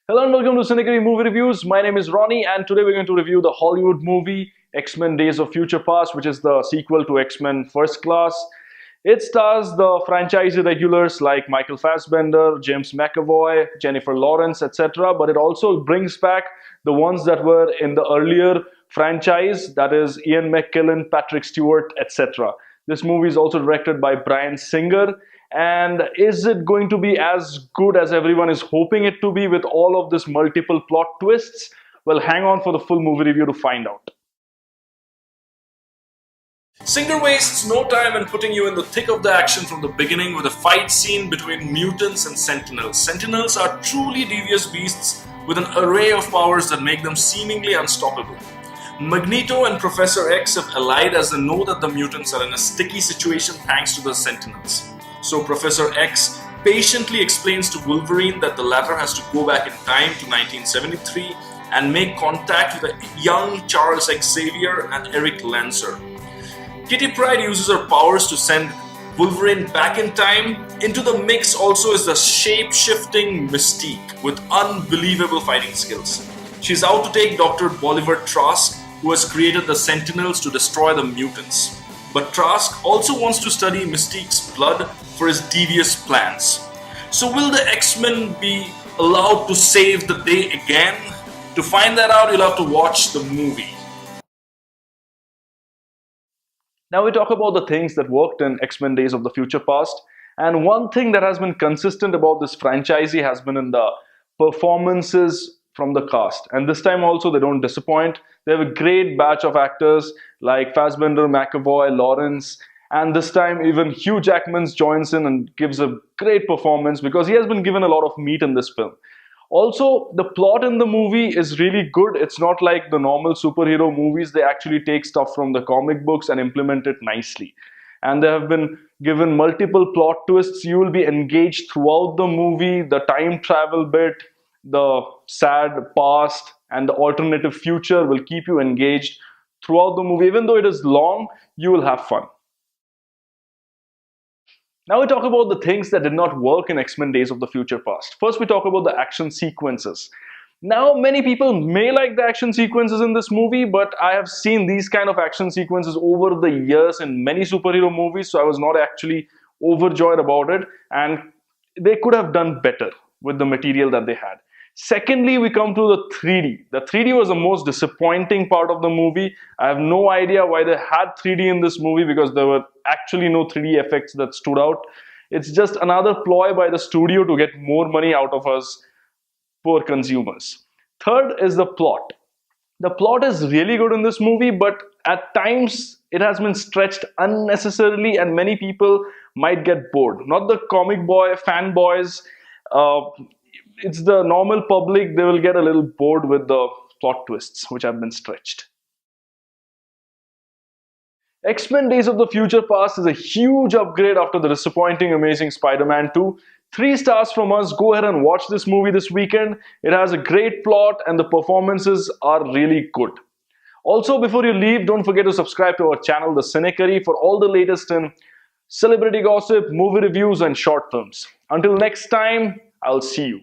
Hello and welcome to Cynically Movie Reviews. My name is Ronnie and today we're going to review the Hollywood movie X-Men Days of Future Past, which is the sequel to X-Men First Class. It stars the franchise regulars like Michael Fassbender, James McAvoy, Jennifer Lawrence, etc. But it also brings back the ones that were in the earlier franchise, that is Ian McKellen, Patrick Stewart, etc. This movie is also directed by Bryan Singer. And is it going to be as good as everyone is hoping it to be with all of this multiple plot twists? Well, hang on for the full movie review to find out. Singer wastes no time in putting you in the thick of the action from the beginning with a fight scene between mutants and Sentinels. Sentinels are truly devious beasts with an array of powers that make them seemingly unstoppable. Magneto and Professor X have allied as they know that the mutants are in a sticky situation thanks to the Sentinels. So Professor X patiently explains to Wolverine that the latter has to go back in time to 1973 and make contact with a young Charles Xavier and Erik Lehnsherr. Kitty Pryde uses her powers to send Wolverine back in time. Into the mix also is the shape-shifting Mystique with unbelievable fighting skills. She's out to take Dr. Bolivar Trask, who has created the Sentinels to destroy the mutants. But Trask also wants to study Mystique's blood for his devious plans. So will the X-Men be allowed to save the day again? To find that out, you'll have to watch the movie. Now we talk about the things that worked in X-Men Days of the Future Past. And one thing that has been consistent about this franchise has been in the performances from the cast. And this time also they don't disappoint. They have a great batch of actors like Fassbender, McAvoy, Lawrence. And this time even Hugh Jackman joins in and gives a great performance because he has been given a lot of meat in this film. Also, the plot in the movie is really good. It's not like the normal superhero movies. They actually take stuff from the comic books and implement it nicely. And they have been given multiple plot twists. You will be engaged throughout the movie. The time travel bit, the sad past, and the alternative future will keep you engaged throughout the movie. Even though it is long, you will have fun. Now we talk about the things that did not work in X-Men Days of the Future Past. First, we talk about the action sequences. Now, many people may like the action sequences in this movie, but I have seen these kind of action sequences over the years in many superhero movies, so I was not actually overjoyed about it, and they could have done better with the material that they had. Secondly, we come to the 3D. The 3D was the most disappointing part of the movie. I have no idea why they had 3D in this movie because there were actually no 3D effects that stood out. It's just another ploy by the studio to get more money out of us poor consumers. Third is the plot. The plot is really good in this movie, but at times it has been stretched unnecessarily and many people might get bored. Not the comic boy fanboys. It's the normal public, they will get a little bored with the plot twists which have been stretched. X-Men Days of the Future Past is a huge upgrade after the disappointing Amazing Spider-Man 2. 3 stars from us. Go ahead and watch this movie this weekend. It has a great plot and the performances are really good. Also, before you leave, don't forget to subscribe to our channel, The Cynicary, for all the latest in celebrity gossip, movie reviews and short films. Until next time, I'll see you.